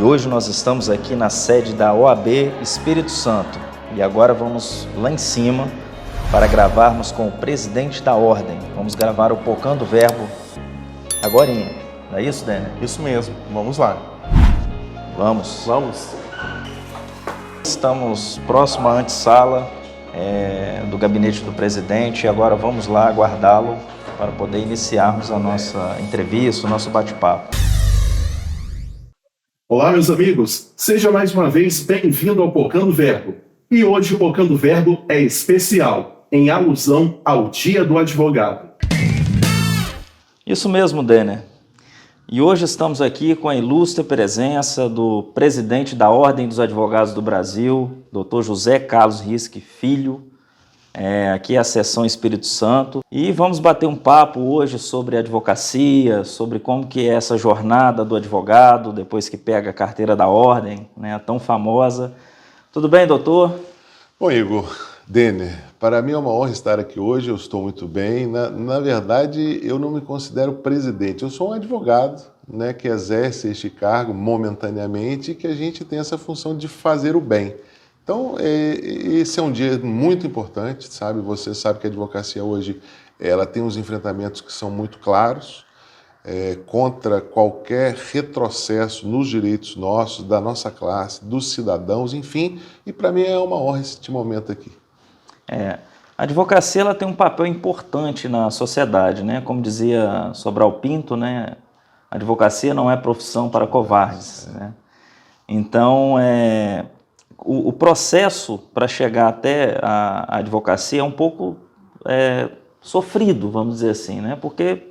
hoje nós estamos aqui na sede da OAB Espírito Santo e agora vamos lá em cima para gravarmos com o presidente da ordem. Vamos gravar o Pocando Verbo agorinha. Não é isso, Dêner? Isso mesmo, vamos lá. Vamos. Vamos. Estamos próximo à antessala do gabinete do presidente e agora vamos lá aguardá-lo para poder iniciarmos a nossa entrevista, o nosso bate-papo. Olá, meus amigos, seja mais uma vez bem-vindo ao Pocando Verbo. E hoje o Pocando Verbo é especial, em alusão ao Dia do Advogado. Isso mesmo, Dêner. E hoje estamos aqui com a ilustre presença do presidente da Ordem dos Advogados do Brasil, Dr. José Carlos Risque Filho, aqui é a seção Espírito Santo, e vamos bater um papo hoje sobre advocacia, sobre como que é essa jornada do advogado depois que pega a carteira da ordem, né, tão famosa. Tudo bem, doutor? Bom, Igor, Dêner, para mim é uma honra estar aqui hoje, eu estou muito bem. Na verdade, eu não me considero presidente, eu sou um advogado, né, que exerce este cargo momentaneamente e que a gente tem essa função de fazer o bem. Então, esse é um dia muito importante, sabe? Você sabe que a advocacia hoje ela tem uns enfrentamentos que são muito claros contra qualquer retrocesso nos direitos nossos, da nossa classe, dos cidadãos, enfim. E para mim é uma honra este momento aqui. A advocacia ela tem um papel importante na sociedade, né? Como dizia Sobral Pinto, né? A advocacia não é profissão para covardes, né? Então, o processo para chegar até a advocacia é um pouco sofrido, vamos dizer assim, né? Porque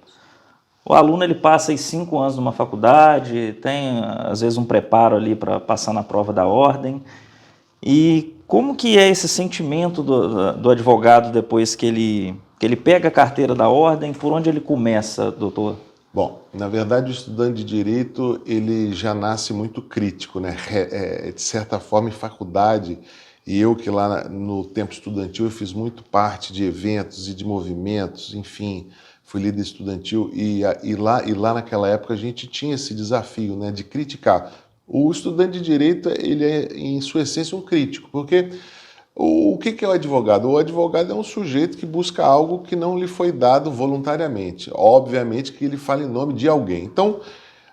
o aluno ele passa aí 5 anos numa faculdade, tem às vezes um preparo ali para passar na prova da ordem. E como que é esse sentimento do advogado depois que ele pega a carteira da ordem? Por onde ele começa, doutor? Bom, na verdade o estudante de Direito ele já nasce muito crítico, né? De certa forma em faculdade, e eu que lá no tempo estudantil eu fiz muito parte de eventos e de movimentos, enfim, fui líder estudantil e lá naquela época a gente tinha esse desafio, né, de criticar. O estudante de Direito ele é em sua essência um crítico, porque o que é o advogado? O advogado é um sujeito que busca algo que não lhe foi dado voluntariamente. Obviamente que ele fala em nome de alguém. Então,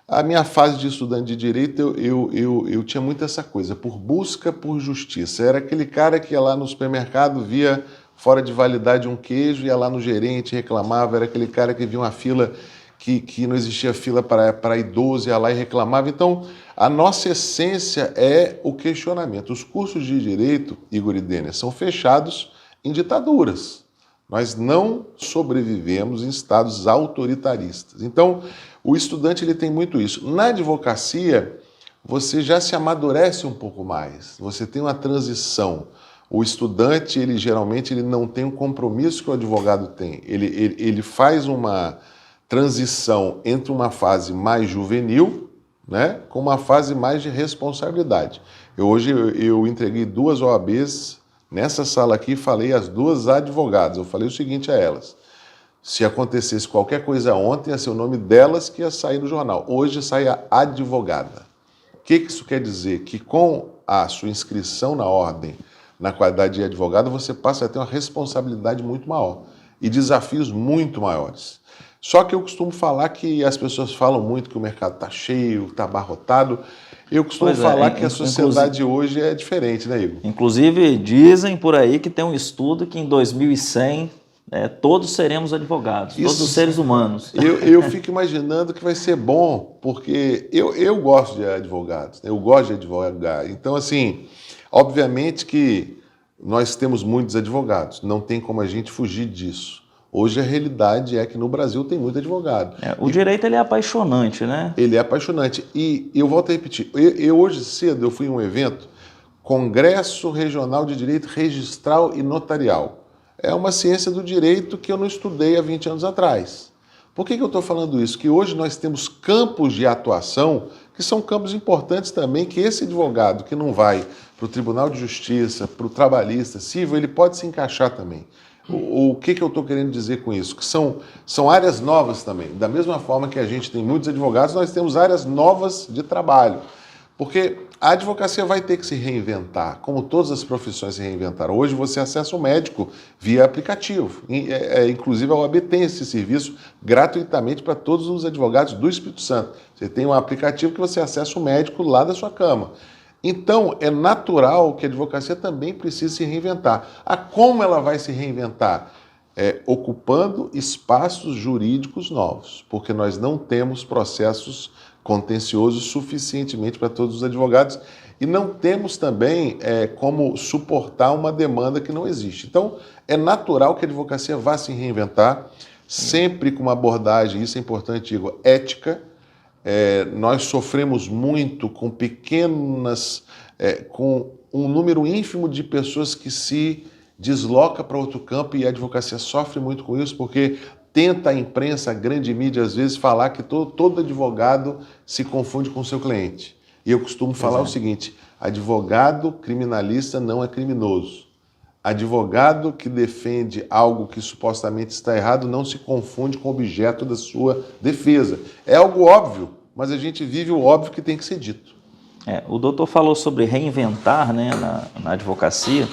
a minha fase de estudante de Direito, eu tinha muito essa coisa, por busca por justiça. Era aquele cara que ia lá no supermercado, via fora de validade um queijo, ia lá no gerente, reclamava. Era aquele cara que via uma fila que não existia fila para idoso, ia lá e reclamava. Então, a nossa essência é o questionamento. Os cursos de Direito, Igor e Dêner, são fechados em ditaduras. Nós não sobrevivemos em estados autoritaristas. Então, o estudante ele tem muito isso. Na advocacia, você já se amadurece um pouco mais. Você tem uma transição. O estudante, ele geralmente ele não tem um compromisso que o advogado tem. Ele faz uma transição entre uma fase mais juvenil, né, com uma fase mais de responsabilidade. Hoje eu entreguei 2 OABs nessa sala aqui e falei às 2 advogadas. Eu falei o seguinte a elas: se acontecesse qualquer coisa ontem, ia ser o nome delas que ia sair no jornal. Hoje sai a advogada. O que isso quer dizer? Que com a sua inscrição na ordem, na qualidade de advogado, você passa a ter uma responsabilidade muito maior e desafios muito maiores. Só que eu costumo falar que as pessoas falam muito que o mercado está cheio, está abarrotado. Eu costumo falar que a sociedade hoje é diferente, né, Igor? Inclusive, dizem por aí que tem um estudo que em 2100 todos seremos advogados, todos os seres humanos. Eu fico imaginando que vai ser bom, porque eu gosto de advogados, eu gosto de advogar. Então, assim, obviamente que nós temos muitos advogados, não tem como a gente fugir disso. Hoje a realidade é que no Brasil tem muito advogado. O direito ele é apaixonante, né? Ele é apaixonante. E eu volto a repetir, eu hoje cedo eu fui em um evento, Congresso Regional de Direito Registral e Notarial. É uma ciência do direito que eu não estudei há 20 anos atrás. Por que eu estou falando isso? Que hoje nós temos campos de atuação que são campos importantes também, que esse advogado que não vai para o Tribunal de Justiça, para o trabalhista, civil, ele pode se encaixar também. O que eu estou querendo dizer com isso? Que são áreas novas também. Da mesma forma que a gente tem muitos advogados, nós temos áreas novas de trabalho. Porque a advocacia vai ter que se reinventar, como todas as profissões se reinventaram. Hoje você acessa o médico via aplicativo. Inclusive a OAB tem esse serviço gratuitamente para todos os advogados do Espírito Santo. Você tem um aplicativo que você acessa o médico lá da sua cama. Então, é natural que a advocacia também precise se reinventar. Como ela vai se reinventar? Ocupando espaços jurídicos novos, porque nós não temos processos contenciosos suficientemente para todos os advogados e não temos também como suportar uma demanda que não existe. Então, é natural que a advocacia vá se reinventar, sempre com uma abordagem, isso é importante, Igor, ética. Nós sofremos muito com com um número ínfimo de pessoas que se desloca para outro campo, e a advocacia sofre muito com isso, porque tenta a imprensa, a grande mídia, às vezes, falar que todo advogado se confunde com o seu cliente. E eu costumo falar o seguinte: advogado criminalista não é criminoso. Advogado que defende algo que supostamente está errado não se confunde com o objeto da sua defesa. É algo óbvio, mas a gente vive o óbvio que tem que ser dito. O doutor falou sobre reinventar, né, na advocacia.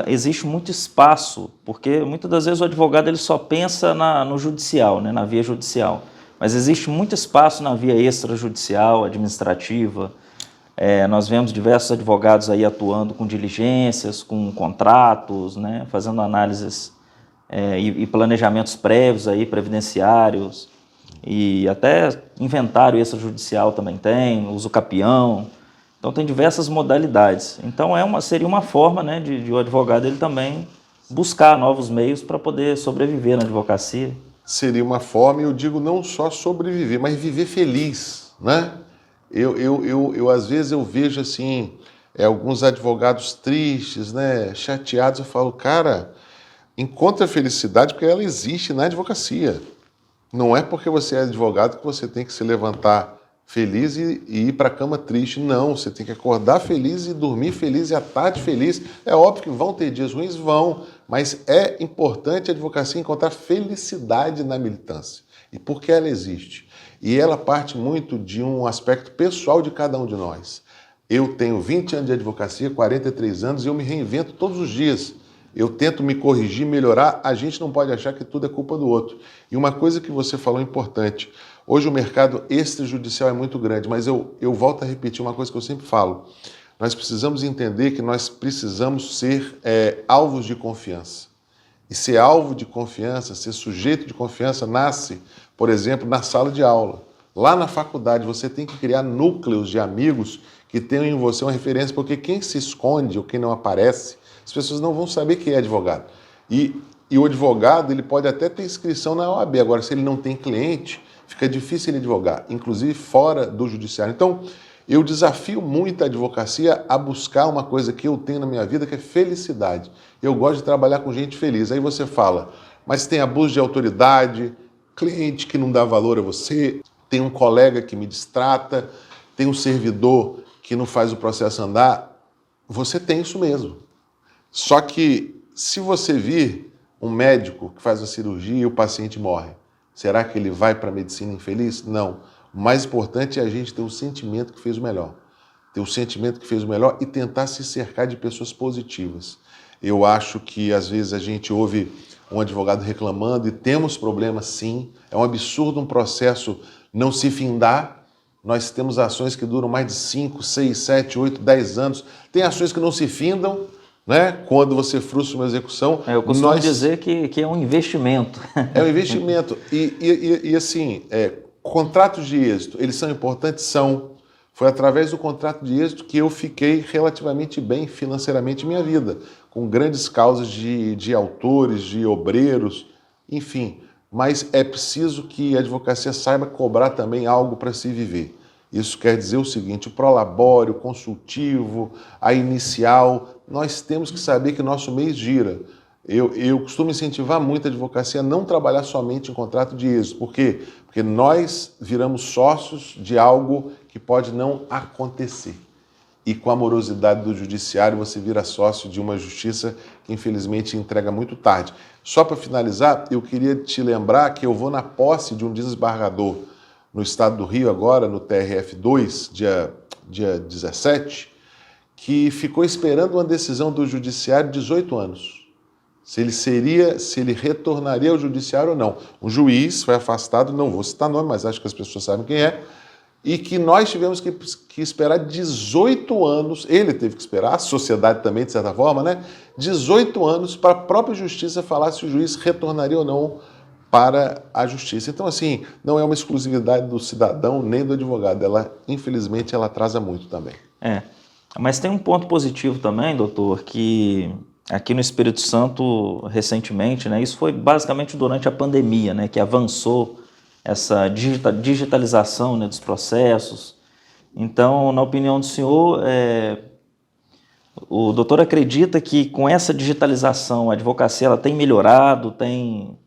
Existe muito espaço, porque muitas das vezes o advogado ele só pensa no judicial, né, na via judicial. Mas existe muito espaço na via extrajudicial, administrativa. Nós vemos diversos advogados aí atuando com diligências, com contratos, né, fazendo análises e planejamentos prévios aí, previdenciários, e até inventário extrajudicial também tem, uso capião. Então tem diversas modalidades. Então seria uma forma, né, de o advogado ele também buscar novos meios para poder sobreviver na advocacia. Seria uma forma, eu digo, não só sobreviver, mas viver feliz, né? Eu às vezes eu vejo assim, alguns advogados tristes, né, chateados. Eu falo, cara, encontre a felicidade porque ela existe na advocacia. Não é porque você é advogado que você tem que se levantar feliz e ir para a cama triste. Não, você tem que acordar feliz e dormir feliz e à tarde feliz. É óbvio que vão ter dias ruins, mas é importante a advocacia encontrar felicidade na militância. E por que ela existe? E ela parte muito de um aspecto pessoal de cada um de nós. Eu tenho 20 anos de advocacia, 43 anos, e eu me reinvento todos os dias. Eu tento me corrigir, melhorar. A gente não pode achar que tudo é culpa do outro. E uma coisa que você falou importante: hoje o mercado extrajudicial é muito grande, mas eu volto a repetir uma coisa que eu sempre falo. Nós precisamos entender que nós precisamos ser alvos de confiança. E ser alvo de confiança, ser sujeito de confiança, nasce, por exemplo, na sala de aula. Lá na faculdade, você tem que criar núcleos de amigos que tenham em você uma referência, porque quem se esconde ou quem não aparece, as pessoas não vão saber quem é advogado. E o advogado, ele pode até ter inscrição na OAB, agora se ele não tem cliente, fica difícil ele advogar, inclusive fora do judiciário. Então, eu desafio muito a advocacia a buscar uma coisa que eu tenho na minha vida, que é felicidade. Eu gosto de trabalhar com gente feliz. Aí você fala, mas tem abuso de autoridade, cliente que não dá valor a você, tem um colega que me distrata, tem um servidor que não faz o processo andar. Você tem isso mesmo. Só que se você vir um médico que faz a cirurgia e o paciente morre, será que ele vai para a medicina infeliz? Não. O mais importante é a gente ter o sentimento que fez o melhor. Ter o sentimento que fez o melhor e tentar se cercar de pessoas positivas. Eu acho que às vezes a gente ouve um advogado reclamando e temos problemas sim. É um absurdo um processo não se findar. Nós temos ações que duram mais de 5, 6, 7, 8, 10 anos. Tem ações que não se findam, né? Quando você frustra uma execução. Eu costumo dizer que é um investimento. É um investimento. E assim, contratos de êxito, eles são importantes? São. Foi através do contrato de êxito que eu fiquei relativamente bem financeiramente em minha vida, com grandes causas de autores, de obreiros, enfim. Mas é preciso que a advocacia saiba cobrar também algo para se viver. Isso quer dizer o seguinte: o prolabore, o consultivo, a inicial, nós temos que saber que nosso mês gira. Eu costumo incentivar muito a advocacia a não trabalhar somente em contrato de êxito. Por quê? Porque nós viramos sócios de algo que pode não acontecer. E com a morosidade do judiciário, você vira sócio de uma justiça que infelizmente entrega muito tarde. Só para finalizar, eu queria te lembrar que eu vou na posse de um desembargador no estado do Rio agora, no TRF2, dia dia 17, que ficou esperando uma decisão do judiciário de 18 anos. Se ele retornaria ao judiciário ou não. Um juiz foi afastado, não vou citar nome, mas acho que as pessoas sabem quem é, e que nós tivemos que esperar 18 anos, ele teve que esperar, a sociedade também, de certa forma, né? 18 anos para a própria justiça falar se o juiz retornaria ou não para a justiça. Então, assim, não é uma exclusividade do cidadão nem do advogado. Infelizmente, ela atrasa muito também. Mas tem um ponto positivo também, doutor, que aqui no Espírito Santo, recentemente, né, isso foi basicamente durante a pandemia, né, que avançou essa digitalização, né, dos processos. Então, na opinião do senhor, o doutor acredita que com essa digitalização a advocacia ela tem melhorado, tem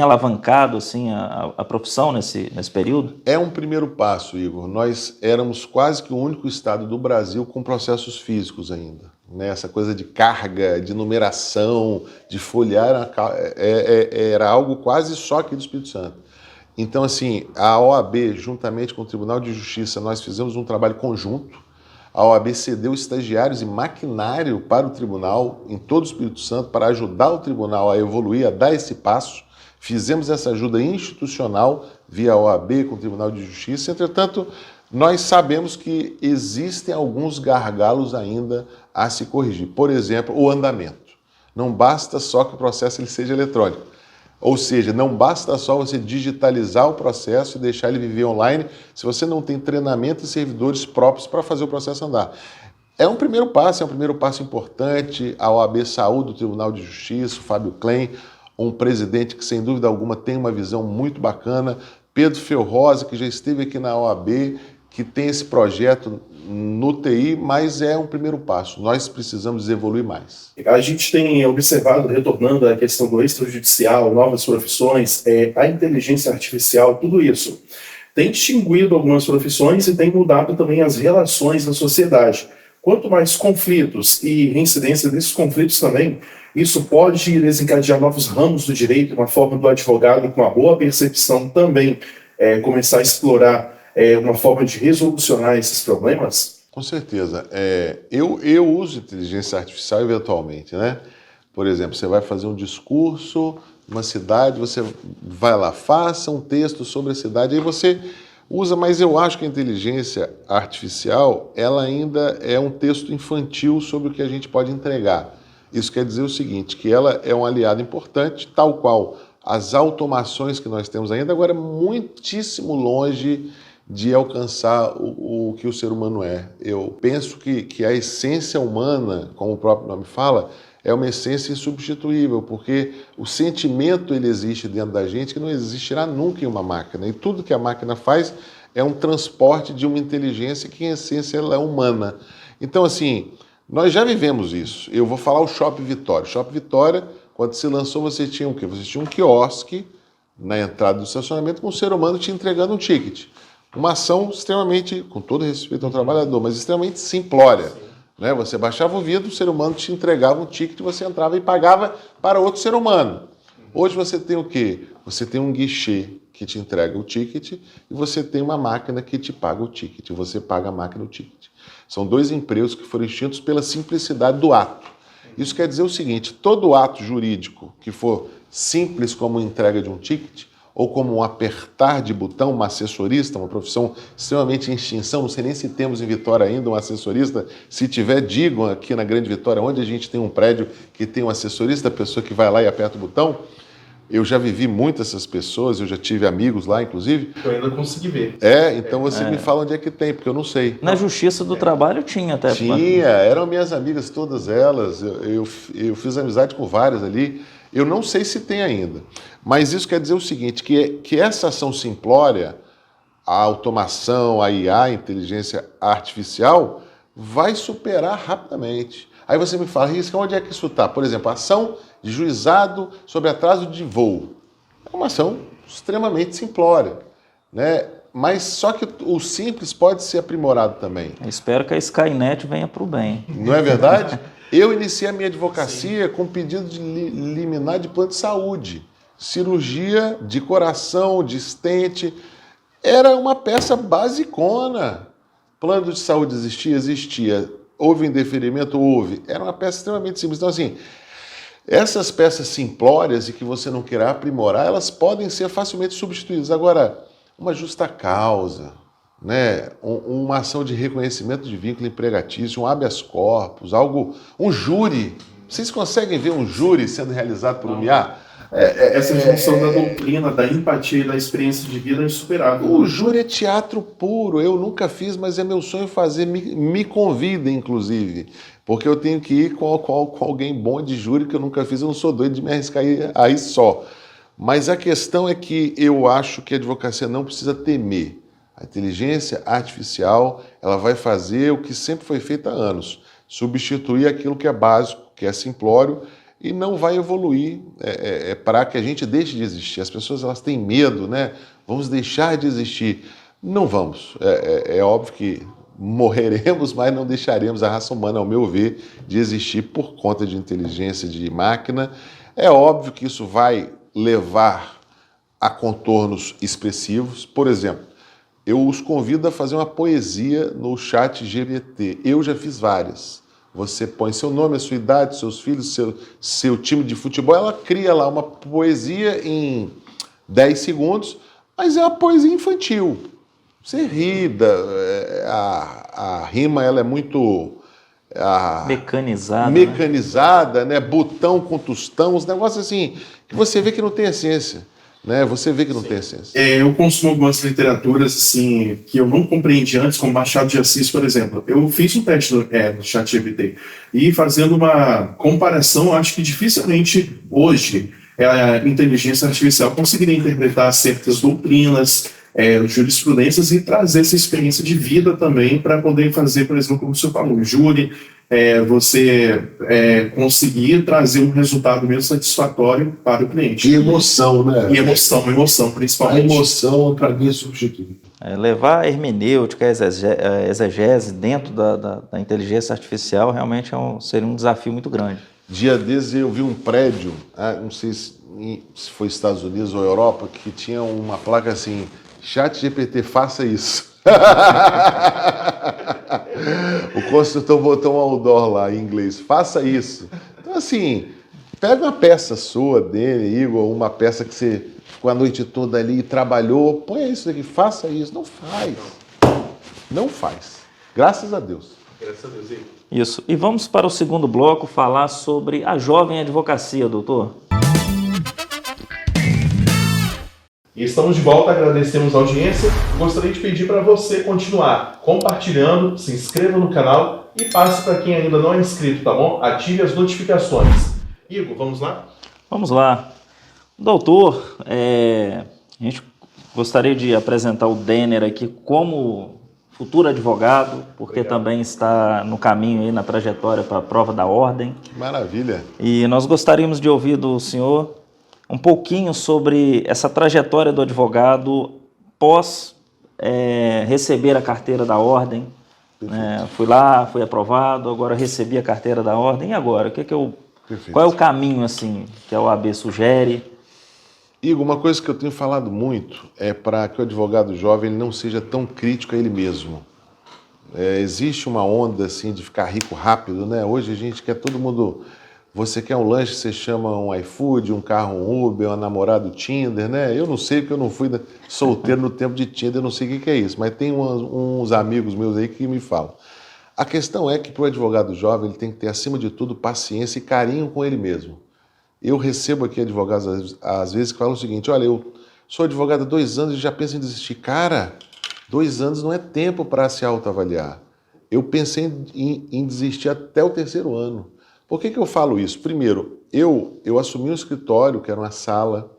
alavancado assim, a profissão nesse período? É um primeiro passo, Igor. Nós éramos quase que o único estado do Brasil com processos físicos ainda. Né? Essa coisa de carga, de numeração, de folhear, era algo quase só aqui do Espírito Santo. Então, assim, a OAB, juntamente com o Tribunal de Justiça, nós fizemos um trabalho conjunto. A OAB cedeu estagiários e maquinário para o tribunal em todo o Espírito Santo para ajudar o tribunal a evoluir, a dar esse passo. Fizemos essa ajuda institucional via a OAB com o Tribunal de Justiça. Entretanto, nós sabemos que existem alguns gargalos ainda a se corrigir. Por exemplo, o andamento. Não basta só que o processo ele seja eletrônico. Ou seja, não basta só você digitalizar o processo e deixar ele viver online se você não tem treinamento e servidores próprios para fazer o processo andar. É um primeiro passo importante. A OAB saúda o Tribunal de Justiça, o Fábio Klein, um presidente que, sem dúvida alguma, tem uma visão muito bacana. Pedro Felrosa, que já esteve aqui na OAB, que tem esse projeto no TI, mas é um primeiro passo. Nós precisamos evoluir mais. A gente tem observado, retornando à questão do extrajudicial, novas profissões, a inteligência artificial, tudo isso tem extinguido algumas profissões e tem mudado também as relações na sociedade. Quanto mais conflitos e reincidência desses conflitos também, isso pode desencadear novos ramos do direito, uma forma do advogado, com uma boa percepção também, começar a explorar uma forma de resolucionar esses problemas? Com certeza. Eu uso inteligência artificial eventualmente, né? Por exemplo, você vai fazer um discurso numa cidade, você vai lá, faça um texto sobre a cidade, aí você usa, mas eu acho que a inteligência artificial, ela ainda é um texto infantil sobre o que a gente pode entregar. Isso quer dizer o seguinte, que ela é um aliado importante, tal qual as automações que nós temos ainda, agora muitíssimo longe de alcançar o que o ser humano é. Eu penso que a essência humana, como o próprio nome fala, é uma essência insubstituível, porque o sentimento ele existe dentro da gente que não existirá nunca em uma máquina. E tudo que a máquina faz é um transporte de uma inteligência que, em essência, ela é humana. Então, assim, nós já vivemos isso. Eu vou falar o Shopping Vitória. O Shopping Vitória, quando se lançou, você tinha o quê? Você tinha um quiosque na entrada do estacionamento com um ser humano te entregando um ticket. Uma ação extremamente, com todo respeito ao trabalhador, mas extremamente simplória. Né? Você baixava o vidro, o ser humano te entregava um ticket, você entrava e pagava para outro ser humano. Hoje você tem o quê? Você tem um guichê que te entrega o ticket e você tem uma máquina que te paga o ticket. Você paga a máquina o ticket. São dois empregos que foram extintos pela simplicidade do ato. Isso quer dizer o seguinte, todo ato jurídico que for simples como a entrega de um ticket, ou como um apertar de botão, uma assessorista, uma profissão extremamente em extinção, não sei nem se temos em Vitória ainda um assessorista, se tiver, digam aqui na Grande Vitória, onde a gente tem um prédio que tem um assessorista, a pessoa que vai lá e aperta o botão. Eu já vivi muito essas pessoas, eu já tive amigos lá, inclusive. Eu ainda consegui ver. Então você me fala onde é que tem, porque eu não sei. Na Justiça do Trabalho tinha até. Tinha, eram minhas amigas todas elas, eu fiz amizade com várias ali. Eu não sei se tem ainda, mas isso quer dizer o seguinte, que essa ação simplória, a automação, a IA, a inteligência artificial, vai superar rapidamente. Aí você me fala, Risca, onde é que isso está? Por exemplo, a ação de juizado sobre atraso de voo. É uma ação extremamente simplória, né? Mas só que o simples pode ser aprimorado também. Eu espero que a Skynet venha para o bem. Não é verdade? Eu iniciei a minha advocacia com pedido de liminar de plano de saúde. Cirurgia de coração, de estente. Era uma peça basicona. Plano de saúde existia? Existia. Houve indeferimento? Houve. Era uma peça extremamente simples. Então, assim, essas peças simplórias e que você não queira aprimorar, elas podem ser facilmente substituídas. Agora, uma justa causa, né? Uma ação de reconhecimento de vínculo empregatício, um habeas corpus, um júri. Vocês conseguem ver um júri sendo realizado por um MIA? Essa dimensão da doutrina, da empatia e da experiência de vida é insuperável. O júri é teatro puro. Eu nunca fiz, mas é meu sonho fazer. Me convidem, inclusive. Porque eu tenho que ir com alguém bom de júri que eu nunca fiz. Eu não sou doido de me arriscar aí só. Mas a questão é que eu acho que a advocacia não precisa temer. A inteligência artificial, ela vai fazer o que sempre foi feito há anos. Substituir aquilo que é básico, que é simplório, e não vai evoluir para que a gente deixe de existir. As pessoas elas têm medo, né? Vamos deixar de existir. Não vamos. É óbvio que morreremos, mas não deixaremos a raça humana, ao meu ver, de existir por conta de inteligência de máquina. É óbvio que isso vai levar a contornos expressivos. Por exemplo, eu os convido a fazer uma poesia no ChatGPT. Eu já fiz várias. Você põe seu nome, a sua idade, seus filhos, seu time de futebol, ela cria lá uma poesia em 10 segundos, mas é uma poesia infantil. Você ri, a rima ela é muito mecanizada, né? Botão com tostão, uns negócios assim, que você vê que não tem essência. Né? Você vê que não tem essência. Eu consumo algumas literaturas assim, que eu não compreendi antes, como Machado de Assis, por exemplo. Eu fiz um teste no ChatGPT e fazendo uma comparação, acho que dificilmente hoje a inteligência artificial conseguiria interpretar certas doutrinas, jurisprudências e trazer essa experiência de vida também para poder fazer, por exemplo, como o senhor falou, júri, você conseguir trazer um resultado mesmo satisfatório para o cliente. E emoção, né? E emoção, principalmente. A emoção, para mim, é substituível. Levar a hermenêutica, a exegese dentro da inteligência artificial realmente seria um desafio muito grande. Dia desses eu vi um prédio, não sei se foi Estados Unidos ou Europa, que tinha uma placa assim, ChatGPT, faça isso. O construtor botou um outdoor lá em inglês, faça isso. Então assim, pega uma peça sua dele, Igor, uma peça que você ficou a noite toda ali e trabalhou, põe isso aqui, faça isso. Não faz. Não faz. Graças a Deus. Graças a Deus, Igor. Isso. E vamos para o segundo bloco falar sobre a jovem advocacia, doutor. E estamos de volta, agradecemos a audiência. Gostaria de pedir para você continuar compartilhando, se inscreva no canal e passe para quem ainda não é inscrito, tá bom? Ative as notificações. Igor, vamos lá? Vamos lá. Doutor, a gente gostaria de apresentar o Denner aqui como futuro advogado, porque Obrigado. Também está no caminho aí na trajetória para a prova da ordem. Maravilha. E nós gostaríamos de ouvir do senhor um pouquinho sobre essa trajetória do advogado pós receber a carteira da ordem. Fui lá, fui aprovado, agora recebi a carteira da ordem. E agora? Qual é o caminho assim, que a OAB sugere? Igor, uma coisa que eu tenho falado muito é para que o advogado jovem ele não seja tão crítico a ele mesmo. Existe uma onda assim de ficar rico rápido, né? Hoje a gente quer todo mundo... Você quer um lanche, você chama um iFood, um carro, um Uber, uma namorada, Tinder, né? Eu não sei porque eu não fui solteiro no tempo de Tinder, eu não sei o que é isso, mas tem uns amigos meus aí que me falam. A questão é que para o advogado jovem ele tem que ter, acima de tudo, paciência e carinho com ele mesmo. Eu recebo aqui advogados, às vezes, que falam o seguinte, olha, eu sou advogado há 2 anos e já penso em desistir. Cara, 2 anos não é tempo para se autoavaliar. Eu pensei em desistir até o 3º ano. Por que eu falo isso? Primeiro, eu assumi um escritório, que era uma sala,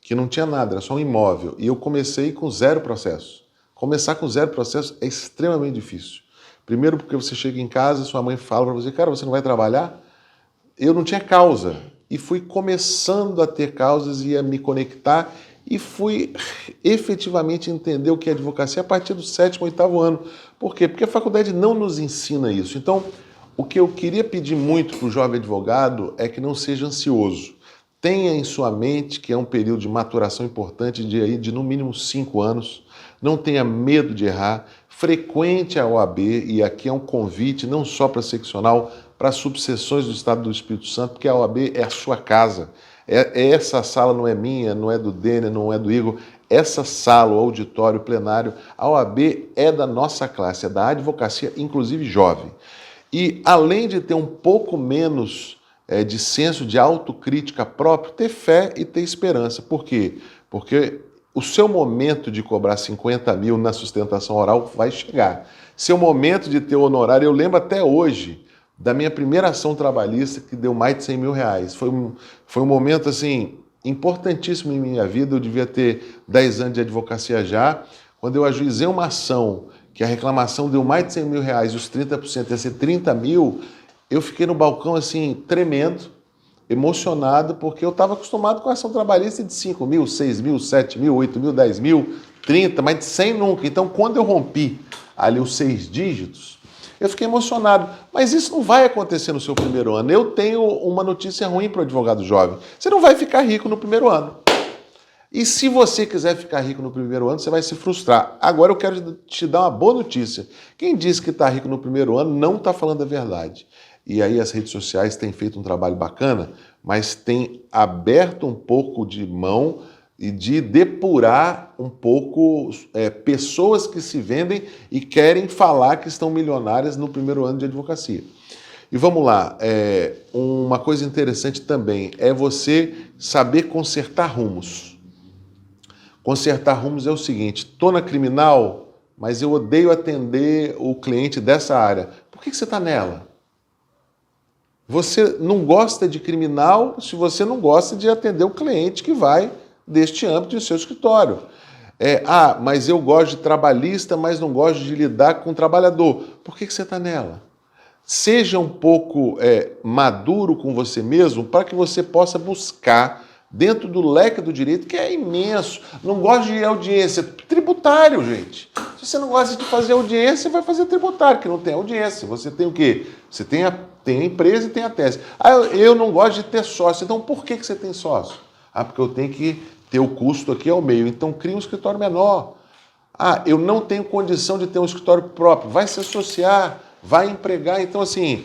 que não tinha nada, era só um imóvel, e eu comecei com 0 processo. Começar com 0 processo é extremamente difícil. Primeiro porque você chega em casa e sua mãe fala para você, cara, você não vai trabalhar? Eu não tinha causa, e fui começando a ter causas e a me conectar, e fui efetivamente entender o que é advocacia a partir do 7º, 8º ano. Por quê? Porque a faculdade não nos ensina isso. Então, o que eu queria pedir muito para o jovem advogado é que não seja ansioso. tenha em sua mente que é um período de maturação importante de no mínimo 5 anos. Não tenha medo de errar. Frequente a OAB, e aqui é um convite não só para seccional, para subseções do Estado do Espírito Santo, porque a OAB é a sua casa. Essa sala não é minha, não é do Dênia, não é do Igor. Essa sala, o auditório, o plenário, a OAB é da nossa classe, é da advocacia, inclusive jovem. E além de ter um pouco menos de senso de autocrítica próprio, ter fé e ter esperança. Por quê? Porque o seu momento de cobrar 50 mil na sustentação oral vai chegar. Seu momento de ter honorário, eu lembro até hoje da minha primeira ação trabalhista que deu mais de 100 mil reais. Foi um momento assim importantíssimo em minha vida. Eu devia ter 10 anos de advocacia já. Quando eu ajuizei uma ação que a reclamação deu mais de 100 mil reais e os 30% ia ser 30 mil, eu fiquei no balcão assim, tremendo, emocionado, porque eu estava acostumado com a ação trabalhista de 5 mil, 6 mil, 7 mil, 8 mil, 10 mil, 30, mas de 100 nunca. Então, quando eu rompi ali os 6 dígitos, eu fiquei emocionado. Mas isso não vai acontecer no seu primeiro ano. Eu tenho uma notícia ruim para o advogado jovem. Você não vai ficar rico no primeiro ano. E se você quiser ficar rico no primeiro ano, você vai se frustrar. Agora eu quero te dar uma boa notícia. Quem diz que está rico no primeiro ano não está falando a verdade. E aí as redes sociais têm feito um trabalho bacana, mas têm aberto um pouco de mão e de depurar um pouco pessoas que se vendem e querem falar que estão milionárias no primeiro ano de advocacia. E vamos lá, uma coisa interessante também é você saber consertar rumos. Consertar rumos é o seguinte: estou na criminal, mas eu odeio atender o cliente dessa área. Por que você está nela? Você não gosta de criminal se você não gosta de atender o cliente que vai deste âmbito do seu escritório. Mas eu gosto de trabalhista, mas não gosto de lidar com o trabalhador. Por que você está nela? Seja um pouco maduro com você mesmo para que você possa buscar dentro do leque do direito, que é imenso. Não gosta de audiência. Tributário, gente. Se você não gosta de fazer audiência, vai fazer tributário, que não tem audiência. Você tem o quê? Você tem a empresa e tem a tese. Eu não gosto de ter sócio. Então, por que você tem sócio? Porque eu tenho que ter o custo aqui ao meio. Então, cria um escritório menor. Eu não tenho condição de ter um escritório próprio. Vai se associar, vai empregar. Então, assim,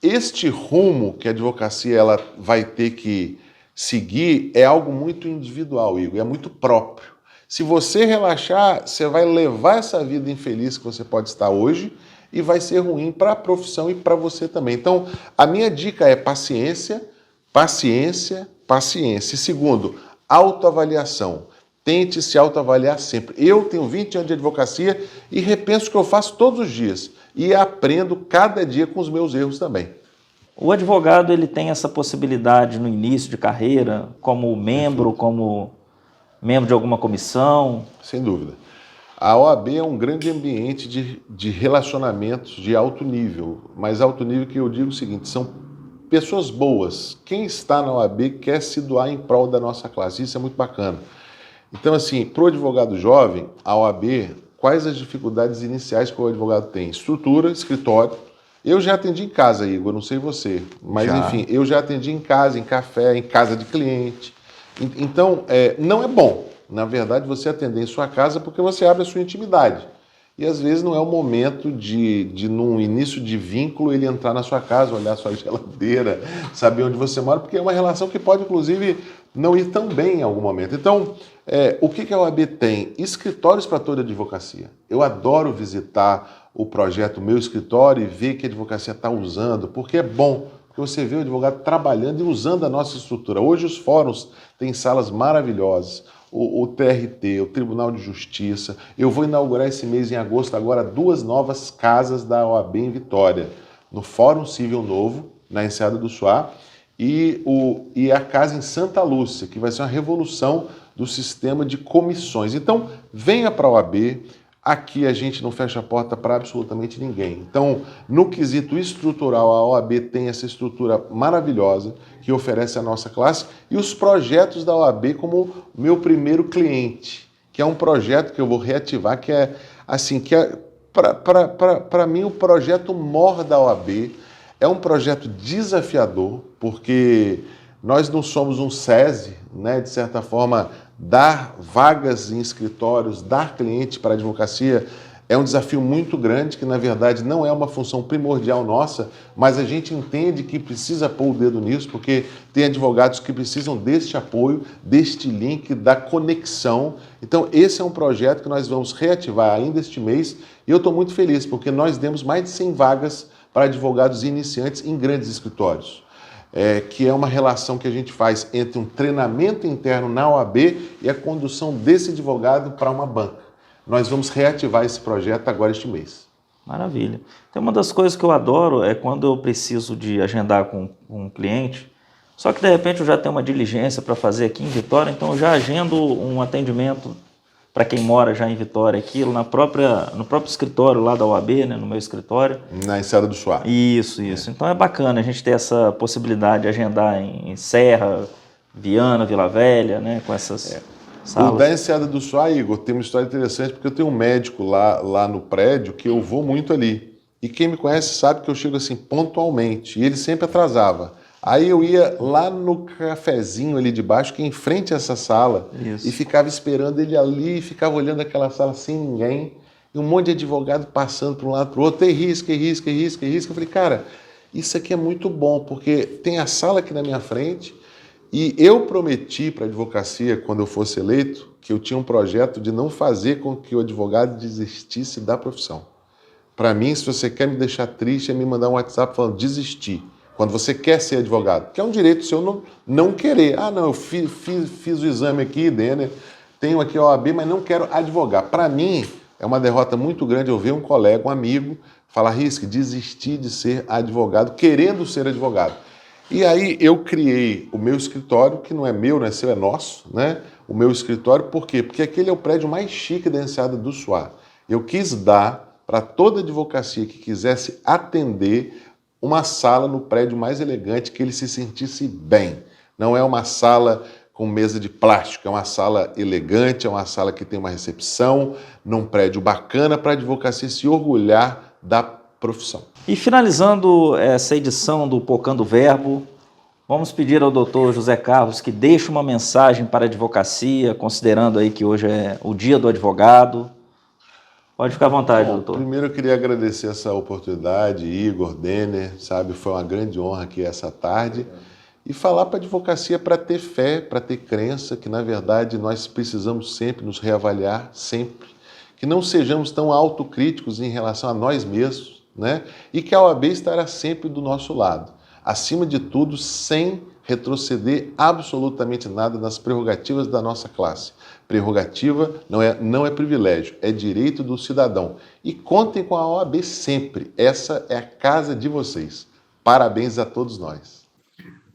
este rumo que a advocacia ela vai ter que seguir é algo muito individual, Igor, é muito próprio. Se você relaxar, você vai levar essa vida infeliz que você pode estar hoje e vai ser ruim para a profissão e para você também. Então, a minha dica é paciência, paciência, paciência. E segundo, autoavaliação. Tente se autoavaliar sempre. Eu tenho 20 anos de advocacia e repenso o que eu faço todos os dias. E aprendo cada dia com os meus erros também. O advogado ele tem essa possibilidade no início de carreira, como membro de alguma comissão? Sem dúvida. A OAB é um grande ambiente de relacionamentos de alto nível, mas alto nível que eu digo o seguinte, são pessoas boas. Quem está na OAB quer se doar em prol da nossa classe, isso é muito bacana. Então, assim, para o advogado jovem, a OAB, quais as dificuldades iniciais que o advogado tem? Estrutura, escritório. Eu já atendi em casa, Igor, não sei você, mas enfim, eu já atendi em casa, em café, em casa de cliente. Então, não é bom, na verdade, você atender em sua casa porque você abre a sua intimidade. E às vezes não é o momento de num início de vínculo, ele entrar na sua casa, olhar sua geladeira, saber onde você mora, porque é uma relação que pode, inclusive, não ir tão bem em algum momento. Então, o que a OAB tem? Escritórios para toda a advocacia. Eu adoro visitar o projeto Meu Escritório e ver que a advocacia está usando, porque é bom, porque você vê o advogado trabalhando e usando a nossa estrutura. Hoje os fóruns têm salas maravilhosas, o TRT, o Tribunal de Justiça. Eu vou inaugurar esse mês, em agosto, agora 2 novas casas da OAB em Vitória, no Fórum Civil Novo, na Enseada do Suá, e a casa em Santa Lúcia, que vai ser uma revolução do sistema de comissões. Então, venha para a OAB. Aqui a gente não fecha a porta para absolutamente ninguém. Então, no quesito estrutural, a OAB tem essa estrutura maravilhosa que oferece a nossa classe e os projetos da OAB como meu primeiro cliente, que é um projeto que eu vou reativar, que é assim, para mim o projeto mor da OAB. É um projeto desafiador, porque Nós não somos um SESI, né? De certa forma, dar vagas em escritórios, dar cliente para a advocacia é um desafio muito grande, que na verdade não é uma função primordial nossa, mas a gente entende que precisa pôr o dedo nisso, porque tem advogados que precisam deste apoio, deste link, da conexão. Então esse é um projeto que nós vamos reativar ainda este mês, e eu estou muito feliz, porque nós demos mais de 100 vagas para advogados iniciantes em grandes escritórios, que é uma relação que a gente faz entre um treinamento interno na OAB e a condução desse advogado para uma banca. Nós vamos reativar esse projeto agora este mês. Maravilha. Então, uma das coisas que eu adoro é quando eu preciso de agendar com um cliente, só que de repente eu já tenho uma diligência para fazer aqui em Vitória, então eu já agendo um atendimento para quem mora já em Vitória, aqui no próprio escritório lá da OAB, né, no meu escritório. Na Enseada do Suá. Isso. Então é bacana a gente ter essa possibilidade de agendar em Serra, Viana, Vila Velha, né, com essas... O da Enseada do Suá, Igor, tem uma história interessante, porque eu tenho um médico lá no prédio que eu vou muito ali. E quem me conhece sabe que eu chego assim pontualmente, e ele sempre atrasava. Aí eu ia lá no cafezinho ali de baixo, que é em frente a essa sala, Isso. e ficava esperando ele ali, e ficava olhando aquela sala sem ninguém, e um monte de advogado passando para um lado para o outro, e risca. Eu falei, cara, isso aqui é muito bom, porque tem a sala aqui na minha frente. E eu prometi para a advocacia, quando eu fosse eleito, que eu tinha um projeto de não fazer com que o advogado desistisse da profissão. Para mim, se você quer me deixar triste, é me mandar um WhatsApp falando desistir. Quando você quer ser advogado, que é um direito seu não querer. Ah, não, eu fiz o exame aqui, Denner, tenho aqui a OAB, mas não quero advogar. Para mim, é uma derrota muito grande eu ver um colega, um amigo, falar, Risque, desistir de ser advogado, querendo ser advogado. E aí eu criei o meu escritório, que não é meu, não é seu, é nosso, né? O meu escritório, por quê? Porque aquele é o prédio mais chique da Enseada do Suá. Eu quis dar para toda advocacia que quisesse atender uma sala no prédio mais elegante, que ele se sentisse bem. Não é uma sala com mesa de plástico, é uma sala elegante, é uma sala que tem uma recepção, num prédio bacana para a advocacia se orgulhar da profissão. E finalizando essa edição do Pocando Verbo, vamos pedir ao doutor José Carlos que deixe uma mensagem para a advocacia, considerando aí que hoje é o dia do advogado. Pode ficar à vontade, doutor. Primeiro eu queria agradecer essa oportunidade, Igor, Denner, sabe, foi uma grande honra aqui essa tarde, e falar para a advocacia para ter fé, para ter crença, que na verdade nós precisamos sempre nos reavaliar, sempre, que não sejamos tão autocríticos em relação a nós mesmos, né? E que a OAB estará sempre do nosso lado. Acima de tudo, sem retroceder absolutamente nada nas prerrogativas da nossa classe. Prerrogativa não é privilégio, é direito do cidadão. E contem com a OAB sempre. Essa é a casa de vocês. Parabéns a todos nós.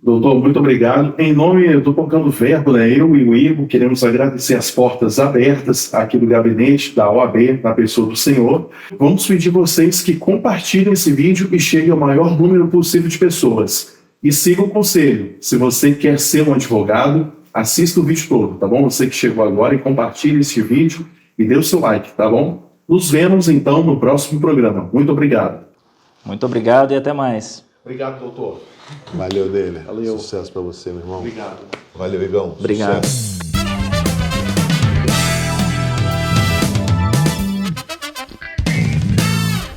Doutor, muito obrigado. Em nome do Pocando Verbo, né, eu e o Igor queremos agradecer as portas abertas aqui do gabinete da OAB, na pessoa do senhor. Vamos pedir vocês que compartilhem esse vídeo e cheguem ao maior número possível de pessoas. E siga o conselho. Se você quer ser um advogado, assista o vídeo todo, tá bom? Você que chegou agora, e compartilhe esse vídeo e dê o seu like, tá bom? Nos vemos, então, no próximo programa. Muito obrigado. Muito obrigado e até mais. Obrigado, doutor. Valeu, Denner. Valeu. Sucesso para você, meu irmão. Obrigado. Valeu, Igão. Obrigado. Sucesso.